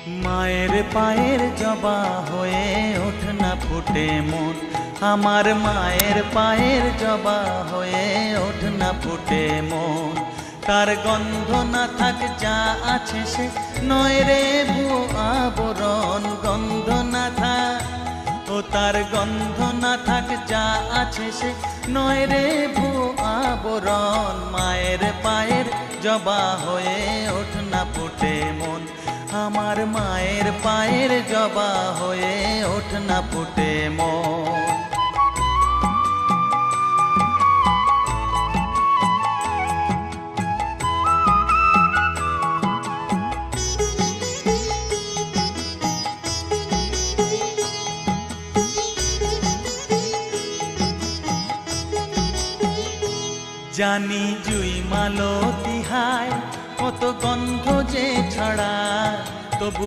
মায়ের পায়ের জবা হয়ে ওঠ না ফুটে মন, আমার মায়ের পায়ের জবা হয়ে ওঠ না ফুটে মন। তার গন্ধ না থাক যা আছে সে নয় রে ভুয়ো আবরণ, গন্ধ না থাক ও তার গন্ধ না থাক যা আছে সে নয় রে ভুয়ো আবরণ। মায়ের পায়ের জবা হয়ে ওঠ না ফুটে মন, আমার মায়ের পায়ের জবা হয়ে ওঠ না ফুটে মন। জানি জুই মালতি হায় কত গন্ধ যে ছড়ায়, তবু